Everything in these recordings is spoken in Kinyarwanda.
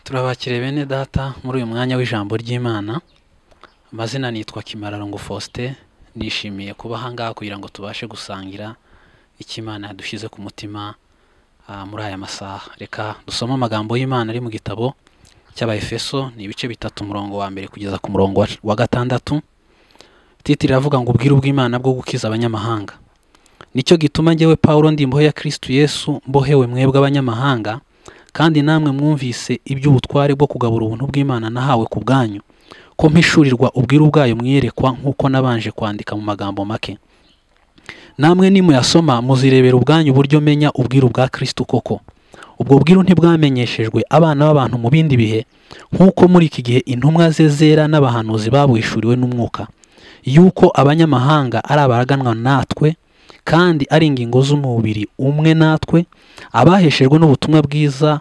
Turabakire bene data muri uyu mwanya w'ijambo ry'Imana. Amazina nitwa KIMARARUNGU Faustin. Nishimiye kuba hangaha kugira ngo tubashe gusangira ikimana yadushyize ku mutima muri aya masaha. Reka dusome amagambo y'Imana ari mu gitabo cy'Abaefeso, ni ibice bitatu umurongo wa mbere kugeza ku murongo wa gatandatu. Titiri iravuga ngo ubwiru bw'Imana bwo gukiza abanyamahanga. Nicyo gituma njyewe Paulo ndi imbohe ya Kristo Yesu, mbohewe mwebwe abanyamahanga, kandi namwe mwumvise iby'ubutware bwo kugabura ubuntu bw'Imana nahawe ku bwanyu, ko mpishurirwa ubwiru bwayo mwiyerekwa nk'uko nabanje kwandika mu magambo make. Namwe nimuyasoma muzirebera ubwanyu uburyo menya ubwiru bwa Kristo koko. Ubwo bwiru ntibwamenyeshejwe abana b'abantu mu bindi bihe, nk'uko muri iki gihe intumwa ze zera n'abahanuzi babwishuriwe n'umwuka, yuko abanyamahanga ari abaraganwa natwe, kandi ari ingingo z'umubiri umwe natwe, abaheshejwe n'ubutumwa bwiza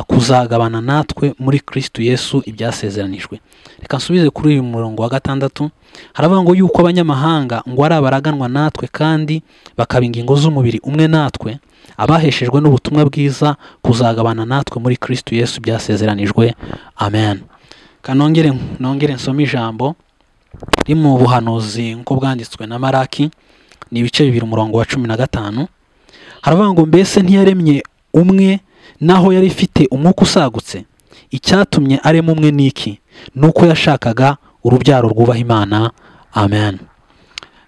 kuzagabana natwe muri Kristo Yesu ibyasezeranijwe. Reka nsubize kuri uyu murongo wa gatandatu. Haravuga ngo yuko abanyamahanga ngo ari abaraganwa natwe, kandi bakaba ingingo z'umubiri umwe natwe, abaheshejwe n'ubutumwa bwiza kuzagabana natwe muri Kristo Yesu ibyasezeranijwe. Amen. Kanongere nsome ijambo ri mu buhanuzi nk'uko bwanditswe na Maraki, ni ibice bibiri umurongo wa 15. Haravuga ngo mbese ntiyaremye umwe naho yari ifite umwuka usagutse? Icyatumye arema umwe niki? Nuko yashakaga urubyaro rwubaha Imana. Amen.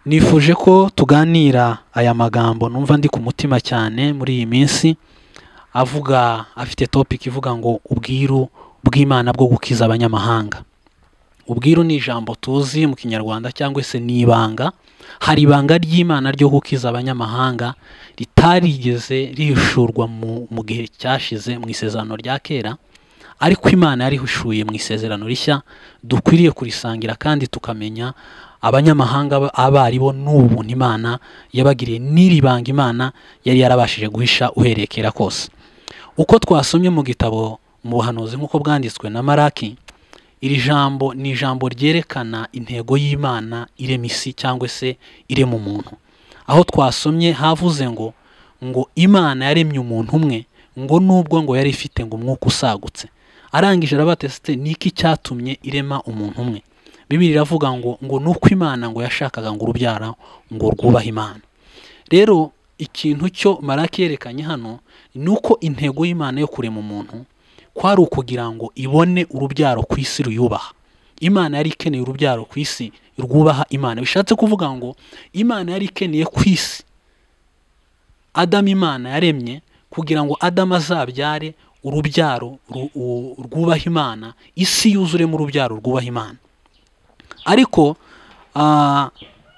Nifuje ko tuganira aya magambo numva ndi ku mutima cyane muri iyi minsi, afite topic ivuga ngo ubwiru bw'Imana bwo gukiza abanyamahanga. Ubwiru ni ijambo tuzi mu Kinyarwanda cyangwa se ni ibanga. Hari ibanga ry'Imana ryo gukiza abanyamahanga ritarigeze rihishurwa mu gihe cyashize mu isezerano rya kera, ariko Imana yarihishuye mu isezerano rishya. Dukwiriye kurisangira kandi tukamenya abanyamahanga abaribo n'ubu Imana yabagiriye, n'iri banga Imana yari yarabashije guhisha uhereye kera kose. Uko twasomye mu gitabo mu buhanuzi nk'uko bwanditswe na Maraki, iri jambo ni ijambo ryerekana intego y'Imana irema isi cyangwa se irema umuntu. Aho twasomye havuze ngo Imana yaremye umuntu umwe, ngo nubwo ngo yari ifite ngo umwuka usagutse. Arangije arabateste niki cyatumye irema umuntu umwe. Bibiliya iravuga ngo nuko Imana ngo yashakaga ngo urubyara ngo rwubaha Imana. Rero ikintu cyo Maraki yerekanye hano nuko intego y'Imana yo kurema umuntu kwari ukugira ngo ibone urubyaro ku isi ruyubaha. Imana yari ikeneye urubyaro ku isi rwubaha Imana. Bishatse kuvuga ngo Imana yari ikeneye ku isi Adamu Imana yaremye kugira ngo Adamu azabyare urubyaro rwubaha Imana, isi yuzuremo urubyaro rwubaha Imana. Ariko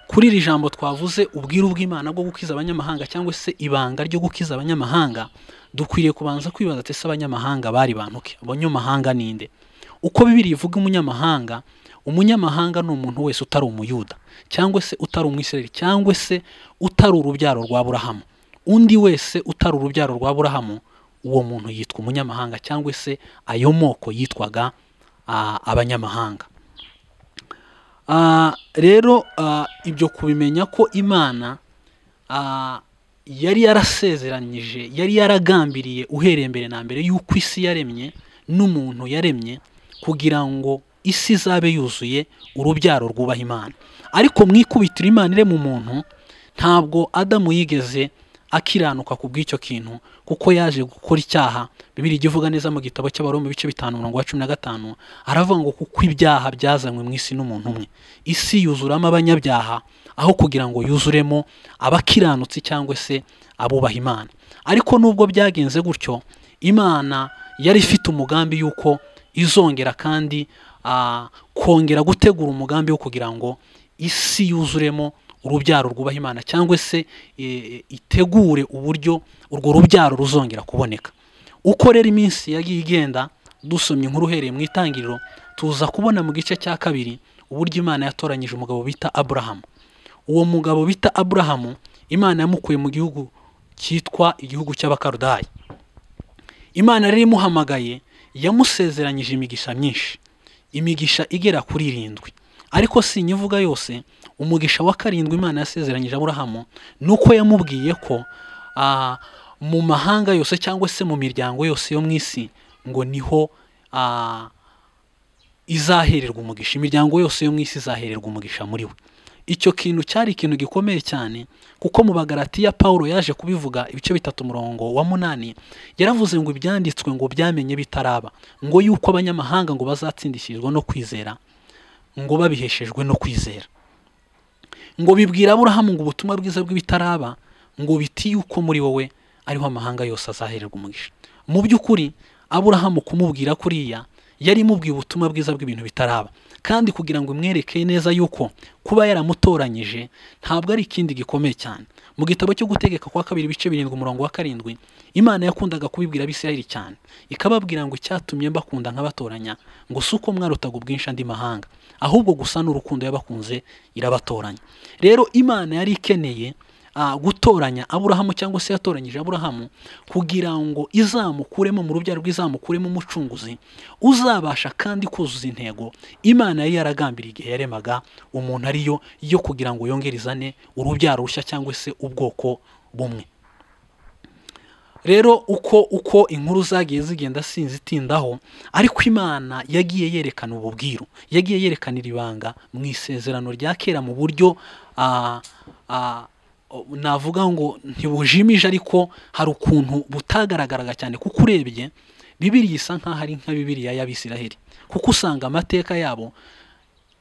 kuri iri jambo twavuze ubwiru bw'Imana bwo gukiza abanyamahanga cyangwa se ibanga ryo gukiza abanyamahanga, dukwiriye kubanza kwibaza ati se abanyamahanga bari bantuke? Abanyamahanga ninde? Uko Bibiliya ivuga umunyamahanga ni umuntu wese utari umuyuda, cyangwa se utari umwisirayeli, cyangwa se utari urubyaro rwa Aburahamu. Undi wese utari urubyaro rwa Aburahamu, uwo muntu yitwa umunyamahanga, cyangwa se ayo moko yitwaga abanyamahanga. Rero ibyo kubimenya ko Imana yari yarasezeranyije, yari yaragambiriye uhereye mbere na mbere yuko isi yaremye n'umuntu yaremye kugira ngo isi zabe yuzuye urubyaro rwubaha Imana. Ariko mwikubitira Imana irema umuntu, ntabwo Adamu yigeze akiranuka ku bw'icyo kintu, kuko yaje gukora icyaha. Bibiliya ivuga neza mu gitabo cy'Abaroma ibice 5 umurongo wa 15, aravuga ngo kuko ibyaha byazanywe mu isi n'umuntu umwe, isi yuzuramo abanyabyaha aho kugira ngo yuzuremo abakiranutsi cyangwa se abubaha Imana. Ariko nubwo byagenze gutyo, Imana yari ifite umugambi yuko izongera kandi kongera gutegura umugambi wo kugira ngo isi yuzuremo urubyaro rwubaha Imana, cyangwa se itegure uburyo urwo rubyaro ruzongera kuboneka. Uko rero iminsi yagiye igenda, dusomye inkuru uhereye mu itangiriro, tuza kubona mu gice cya kabiri uburyo Imana yatoranyije umugabo bita Aburahamu. Uwo mugabo bita Aburahamu, Imana yamukuye mu gihugu cyitwa igihugu cy'Abakarudayi. Imana rero imuhamagaye yamusezeranyije imigisha myinshi, imigisha igera kuri 7. Ariko sinyivuga yose. Umugisha wa 7 Imana yasezeranyije Aburahamu nuko yamubwiye ko mu mahanga yose cyangwa se mu miryango yose yo mu isi ngo niho izahererwa umugisha, imiryango yose yo mu isi izahererwa umugisha muri we. Icyo kintu cyari ikintu gikomeye cyane, kuko mu Bagalatiya Pawulo yaje kubivuga ibice 3:8 yaravuze ngo ibyanditswe ngo byamenye bitaraba, ngo yuko abanyamahanga ngo bazatsindishirizwa no kwizera, ngo babiheshejwe no kwizera. Ngo bibwira Aburahamu ngo ubutumwa bwiza bw'ibitaraba ngo biti yuko muri wowe ariho amahanga yose azahererwa umugisha. Mu by'ukuri Aburahamu kumubwira kuriya yari mubwiye ubutumwa bwiza bw'ibintu bitaraba, kandi kugira ngo imwereke neza yuko kuba yaramutoranyije ntabwo ari ikindi gikomeye cyane. Mu gitabo cyo gutegeka kwa 2 ibice 7 Imana yakundaga kubibwira Abisirayeli cyane, ikababwira ngo icyatumye mbakunda nkabatoranya ngo suko mwarutaga ubwinshi andi mahanga, ahubwo gusa n'urukundo yabakunze irabatoranya. Rero Imana yari ikeneye gutoranya Aburahamu, cyangwa se yatoranyije Aburahamu kugira ngo izamukuremo mu rubyaro rw'izamukuremo umucunguzi uzabasha kandi kuzuza intego Imana yari yaragambiriye igihe yaremaga umuntu, ariyo yo kugira ngo yongerezane urubyaro rushya cyangwa se ubwoko bumwe. Rero uko inkuru zagiye zigenda sinzitindaho, ariko Imana yagiye yerekana ububwiru, yagiye yerekana ibanga mu isezerano rya kera mu buryo navuga ngo ntibujimije, ariko hari ukuntu butagaragaraga cyane, kuko urebye Bibiliya isa nkaho ari nka Bibiliya y'Abisiraheli, kuko usanga amateka yabo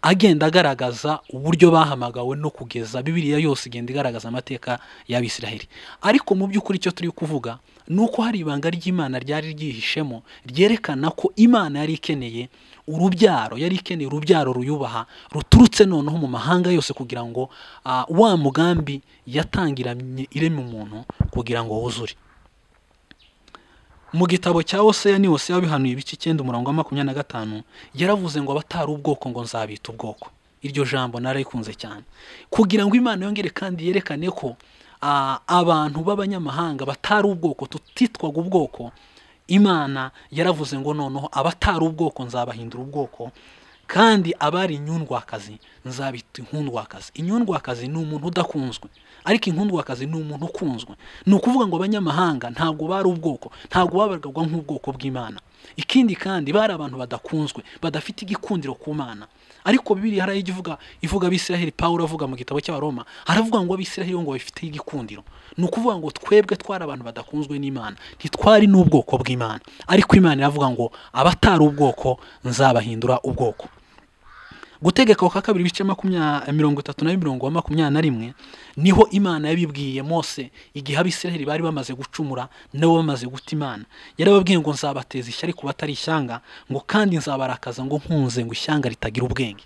agenda agaragaza uburyo bahamagawe no kugeza. Bibiliya yose igenda igaragaza amateka y'Abisiraheli, ariko mu by'ukuri icyo turi kuvuga nuko hari ibanga ry'Imana ryari ryihishemo ryerekana ko Imana yari ikeneye urubyaro, yari ikeneye urubyaro ruyubaha ruturutse noneho mu mahanga yose, kugira ngo wa mugambi yatangiranye ireme umuntu kugira ngo wuzure. Mu gitabo cya Hoseya ni Hoseya bihanuye ibice 9:25 yaravuze ngo abatari ubwoko ngo nzabita ubwoko. Iryo jambo narayikunze cyane, kugira ngo Imana yongere kandi yerekane ko abantu b'abanyamahanga batari ubwoko, tutitwaga ubwoko. Imana yaravuze ngo noneho abatari ubwoko nzabahindura ubwoko, kandi abari inyundwakazi nzabita inkundwakazi. Inyundwakazi ni umuntu udakunzwe, ariko inkundwakazi ni umuntu ukunzwe. Ni ukuvuga ngo abanyamahanga ntabwo bari ubwoko, ntabwo babarwaga nk'ubwoko bw'Imana. Ikindi kandi bari abantu badakunzwe, badafite igikundiro ku Mana. Ariko Bibiliya ivuga Abisiraheli. Pawulo avuga mu gitabo cy'Abaroma, aravuga ngo Abisiraheli ngo bafite igikundiro. Ni ukuvuga ngo twebwe twari abantu badakunzwe n'Imana, ntitwari n'ubwoko bw'Imana, ariko Imana iravuga ngo abatari ubwoko nzabahindura ubwoko. Gutegeka kwa 2 ibice 32:21 niho Imana yabibwiye Mose igihe Abisiraheli bari bamaze gucumura nabo bamaze guta Imana. Yarababwiye ngo nzabateza ishyari ku batari ishyanga, ngo kandi nzabarakaza ngo nkunze ngo ishyanga ritagira ubwenge.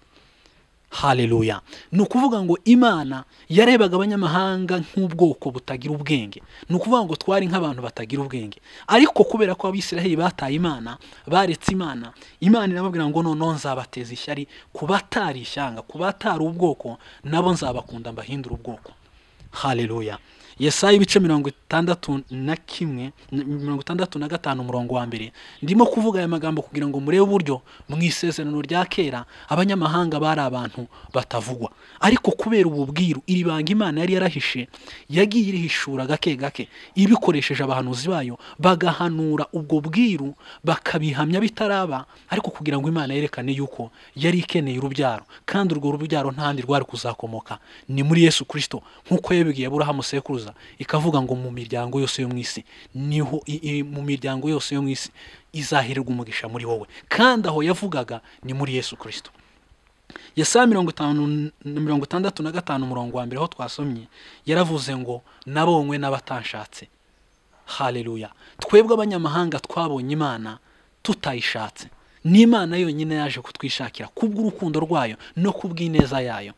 Haleluya. Ni ukuvuga ngo Imana yarebaga abanyamahanga nk'ubwoko butagira ubwenge, ni ukuvuga ngo twari nk'abantu batagira ubwenge. Ariko kubera ko Abisiraheli bataye Imana, baretse Imana, Imana irababwira ngo noneho nzabateza ishyari ku batari ishyanga, ku batari ubwoko, nabo nzabakunda mbahindura ubwoko. Haleluya. Yesaya ibice 61:65 ndimo kuvuga aya magambo kugira ngo murebe uburyo mu isezerano rya kera abanyamahanga bari abantu batavugwa, ariko kubera ububwiru iri banga Imana yari yarahishe, yagiye irihishura gake gake ibikoresheje abahanuzi bayo, bagahanura ubwo bwiru bakabihamya bitaraba, ariko kugira ngo Imana yerekane yuko yari ikeneye urubyaro, kandi urwo rubyaro ntandi rwari kuzakomoka ni muri Yesu Kristo, nkuko yabibwiye Aburahamu sekuruza, ikavuga ngo mu miryango yose yo mu isi niho mu miryango yose yo mu isi izahererwa umugisha muri wowe, kandi aho yavugaga ni muri Yesu Kristo. Yesaya 65:1 aho twasomye yaravuze ngo nabonywe n'abatanshatse. Haleluya. Twebwe abanyamahanga twabonye Imana tutayishatse, ni Imana yonyine yaje kutwishakira kubw'urukundo rwayo no kubw'ineza yayo.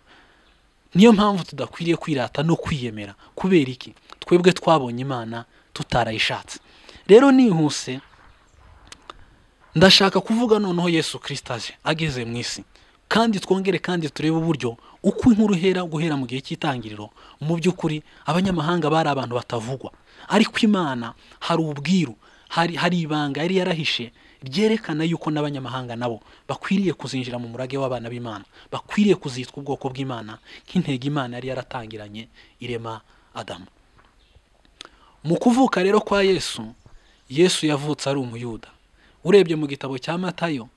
Niyo mpamvu tudakwiriye kwirata no kwiyemera. Kubera iki? Twebwe twabonye Imana tutarayishatse. Rero nihuse ndashaka kuvuga noneho Yesu Kristo ageze mu isi, kandi twongere kandi turebe uburyo uko inkuru guhera mu gihe cy'itangiriro mu by'ukuri abanyamahanga bari abantu batavugwa, ariko Imana hari ubwiru, hari ibanga yari yarahishe ryerekana yuko n'abanyamahanga nabo bakwiriye kuzinjira mu murage w'abana b'Imana, bakwiriye kuzitwa ubwoko bw'Imana nk'intego Imana yari yaratangiranye irema Adamu. Mu kuvuka rero kwa Yesu yavutse ari umuyuda, urebye mu gitabo cya Matayo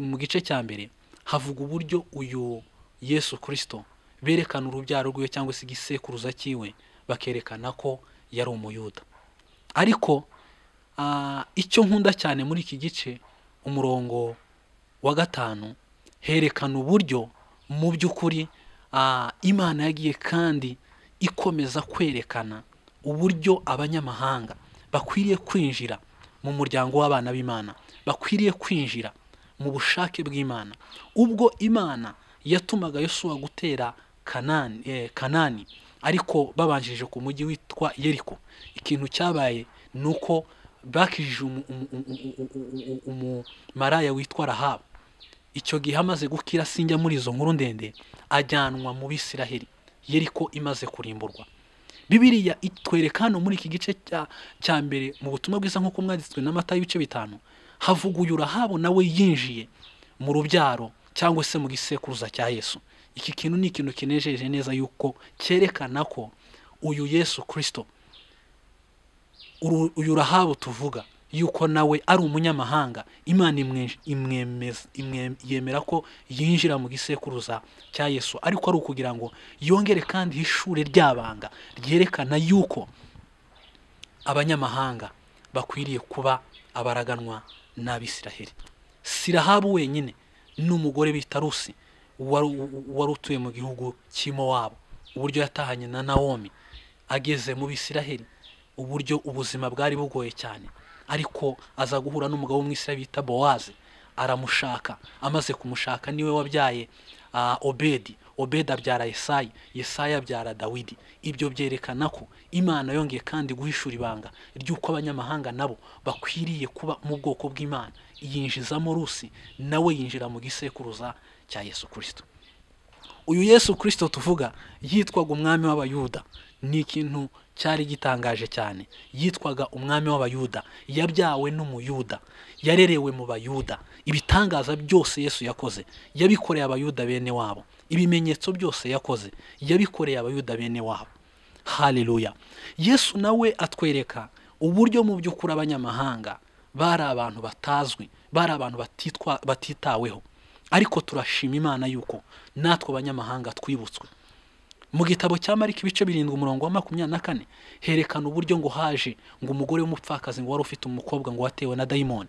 mu gice cya mbere havuga uburyo uyu Yesu Kristo berekana urubyaro rwe cyangwa se igisekuruza cyiwe, bakerekana ko yari umuyuda. Ariko icyo nkunda cyane muri iki gice, umurongo wa 5, herekana uburyo mu by'ukuri Imana yagiye kandi ikomeza kwerekana uburyo abanyamahanga bakwiriye kwinjira mu muryango w'abana b'Imana, bakwiriye kwinjira mu bushake bw'Imana. Ubwo Imana yatumaga Yesu gutera Kanani, ariko babanjije ku mujyi witwa Yeriko, ikintu cyabaye nuko bakijije umumaraya witwa Rahabu. Icyo gihe amaze gukira, sinjya muri izo nkuru ndende, ajyanwa mu Bisiraheli, Yeriko imaze kurimburwa. Bibiliya itwereka hano muri iki gice cya mbere mu butumwa bwiza nk'uko mwanditswe na Matayo ibice 5, havuga uyu Rahabu nawe yinjiye mu rubyaro cyangwa se mu gisekuruza cya Yesu. Iki kintu ni ikintu kinejeje neza yuko cyerekana ko uyu Yesu Kristo, uyu Rahabu tuvuga yuko nawe ari umunyamahanga, Imana yemera ko yinjira mu gisekuruza cya Yesu, ariko ari ukugira ngo yongere kandi ishure ry'abanga ryerekana yuko abanyamahanga bakwiriye kuba abaraganwa n'Abisiraheli. Si Rahabu wenyine, n'umugore bita Rusi wari utuye mu gihugu cy'Imowabu, uburyo yatahanye na Nawomi ageze mu Bisiraheli, uburyo ubuzima bwari bugoye cyane, ariko aza guhura n'umugabo w'Umwisiraheli bita Bowazi, aramushaka. Amaze kumushaka niwe wabyaye Obedi abyara Yesayi abyara Dawidi. Ibyo byerekana ko Imana yongeye kandi guhishura ibanga ry'uko abanyamahanga nabo bakwiriye kuba mu bwoko bw'Imana. Yinjizamo Rusi, nawe yinjira mu gisekuruza cya Yesu Kristo. Uyu Yesu Kristo tuvuga yitwaga umwami w'Abayuda. Ni ikintu cyari gitangaje cyane. Yitwaga umwami w'Abayuda, yabyawe n'umuyuda, yarerewe mu Bayuda. Ibitangaza byose Yesu yakoze yabikoreye Abayuda bene wabo. Ibimenyetso byose yakoze yabikoreye Abayuda bene wabo. Haleluya. Yesu nawe atwereka uburyo mu by'ukuri abanyamahanga bari abantu batazwi, bari abantu batitaweho, ariko turashima Imana yuko natwe abanyamahanga twibutswe. Mu gitabo cya Mariko ibice 7 umurongo wa 24 herekana uburyo ngo haje ngo umugore w'umupfakazi ngo wari ufite umukobwa ngo watewe na dayimoni,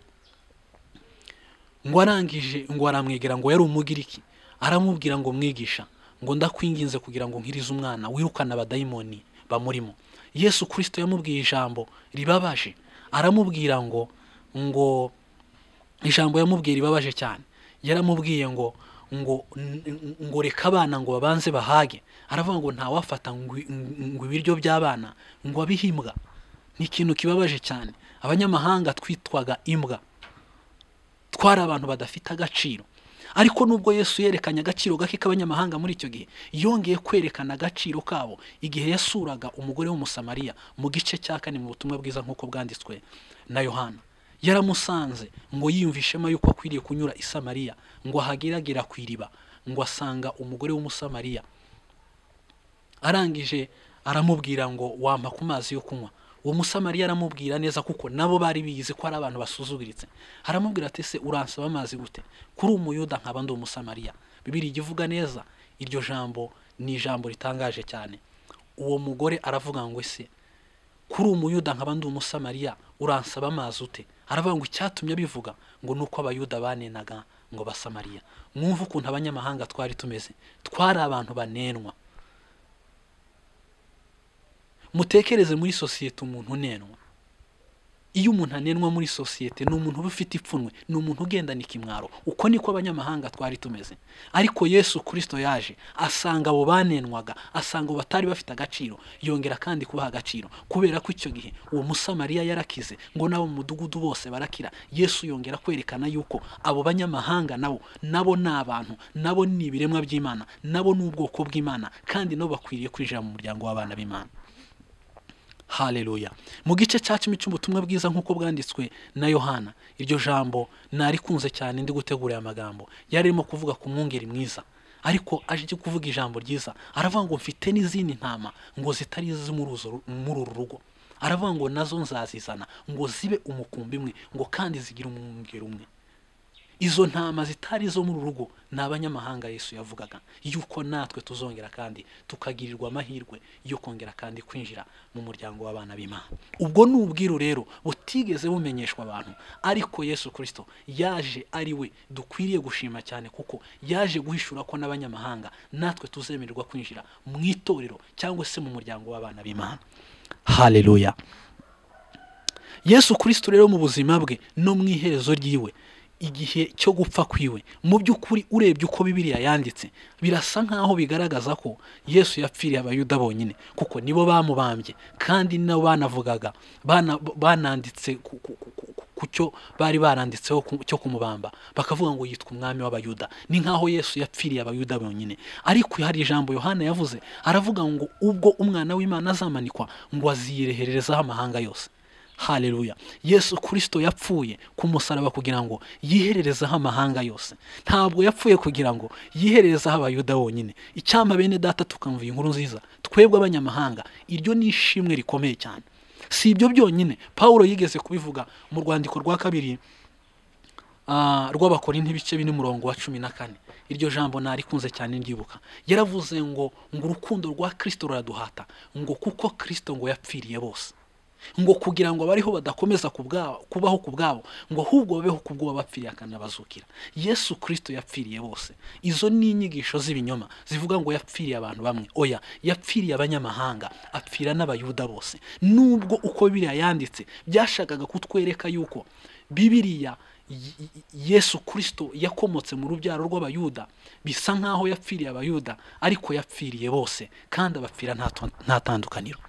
ngo arangije ngo aramwegera, ngo yari umugiriki, aramubwira ngo mwigisha, ngo ndakwinginze kugira ngo nkirize umwana wirukana abadayimoni bamurimo. Yesu Kristo yamubwiye ijambo ribabaje, aramubwira ngo ijambo yamubwiye ribabaje cyane. Yaramubwiye ngo reka abana ngo babanze bahage. Aravuga ngo nta wafata ngo ibiryo by'abana ngo abihimbwa. Ni ikintu kibabaje cyane. Abanyamahanga twitwaga imbwa, twari abantu badafite agaciro. Ariko nubwo Yesu yerekanye agaciro gake k'abanyamahanga muri icyo gihe, yongeye kwerekana agaciro kabo igihe yasuraga umugore w'Umusamariya mu gice cya 4 mu butumwa bwiza nk'uko bwanditswe na Yohana. Yaramusanze ngo yiyumvishemo yuko akwiriye kunyura i Samariya, ngo ahageragira ku iriba, ngo asanga umugore w'Umusamariya. Arangije aramubwira ngo wampa ku mazi yo kunywa. Uwo Musamariya aramubwira neza kuko nabo bari biyize ko ari abantu basuzuguritse. Aramubwira ati se uransaba amazi gute? Kuri umuyuda nkaba ndi Umusamariya. Bibiliya ivuga neza, iryo jambo ni ijambo ritangaje cyane. Uwo mugore aravuga ngo ese kuri umuyuda nkaba ndi Umusamariya uransaba amazi ute? Aravuga ngo icyatumye bivuga ngo nuko Abayuda banenaga ngo Basamariya. Mwumva ukuntu abanyamahanga twari tumeze, twari abantu banenwa. Mutekereze muri sosiyete umuntu unenwa. Iyo umuntu anenwa muri sosiyete ni umuntu ufite ipfunwe, ni umuntu ugendana ikimwaro. Uko niko abanyamahanga twari tumeze. Ariko Yesu Kristo yaje asanga abo banenwaga, asanga batari bafite agaciro, yongera kandi kubaha agaciro. Kubera ko icyo gihe uwo Musamariya yarakize, ngo nabo mu mudugudu bose barakira. Yesu yongera kwerekana yuko abo banyamahanga nabo ni abantu, nabo ni ibiremwa by'Imana, nabo ni ubwoko bw'Imana, kandi nabo bakwiriye kwinjira mu muryango w'abana b'Imana. Haleluya. Mu gice cya 10 cy'ubutumwa bwiza nk'uko bwanditswe na Yohana, iryo jambo narikunze cyane ndi gutegura aya magambo. Yarimo kuvuga ku mwungeri mwiza, ariko aje kuvuga ijambo ryiza. Aravuga ngo mfite n'izindi ntama ngo zitari muri uru rugo. aravuga ngo nazo nzazizana ngo zibe umukumbi umwe ngo kandi zigira umwungeri umwe. Izo ntama zitari zo mu rugo ni abanyamahanga Yesu yavugaga yuko natwe tuzongera kandi tukagirirwa amahirwe yo kongera kandi kwinjira mu muryango w'abana b'Imana. Ubwo ni ubwiru rero butigeze bumenyeshwa abantu, ariko Yesu Kristo yaje ari we dukwiriye gushima cyane, kuko yaje guhishura ko n'abanyamahanga natwe tuzemererwa kwinjira mu itorero cyangwa se mu muryango w'abana b'Imana. Haleluya. Yesu Kristo rero mu buzima bwe no mu iherezo ryiwe, igihe cyo gupfa kwiwe, mu by'ukuri urebye uko Bibiliya yanditse birasa nkaho bigaragaza ko Yesu yapfiriye abayuda bonyine, kuko nibo bamubambye kandi nabo banavugaga bananditse ku cyo bari baranditseho cyo kumubamba, bakavuga ngo yitwa umwami w'abayuda. Ni nkaho Yesu yapfiriye abayuda bonyine. Ariko hari ijambo Yohana yavuze, aravuga ngo ubwo umwana w'Imana azamanikwa ngo azirehererezaho amahanga yose. Haleluya. Yesu Kristo yapfuye ku musaraba kugira ngo yihererezeho amahanga yose, ntabwo yapfuye kugira ngo yihererezeho abayuda bonyine. Icyampa bene data tukamva inkuru nziza twebwe abanyamahanga, iryo ni ishimwe rikomeye cyane. Si ibyo byonyine, Pawulo yigeze kubivuga mu rwandiko rwa kabiri rw'Abakorinto ibice 4:14. Iryo jambo narikunze cyane ndyibuka. Yaravuze ngo urukundo rwa Kristo ruraduhata, ngo kuko Kristo ngo yapfiriye bose, ngo kugira ngo abariho badakomeza kubaho ku bwabo, ngo ahubwo babeho kubwo bapfiriye akanabazukira. Yesu Kristo yapfiriye bose. Izo ni inyigisho z'ibinyoma zivuga ngo yapfiriye abantu bamwe. Oya, yapfiriye abanyamahanga, apfira n'abayuda bose. Nubwo uko Bibiliya yanditse byashakaga kutwereka yuko Bibiliya Yesu Kristo yakomotse mu rubyaro rw'abayuda, bisa nkaho yapfiriye abayuda, ariko yapfiriye bose kandi abapfira nta tandukaniro.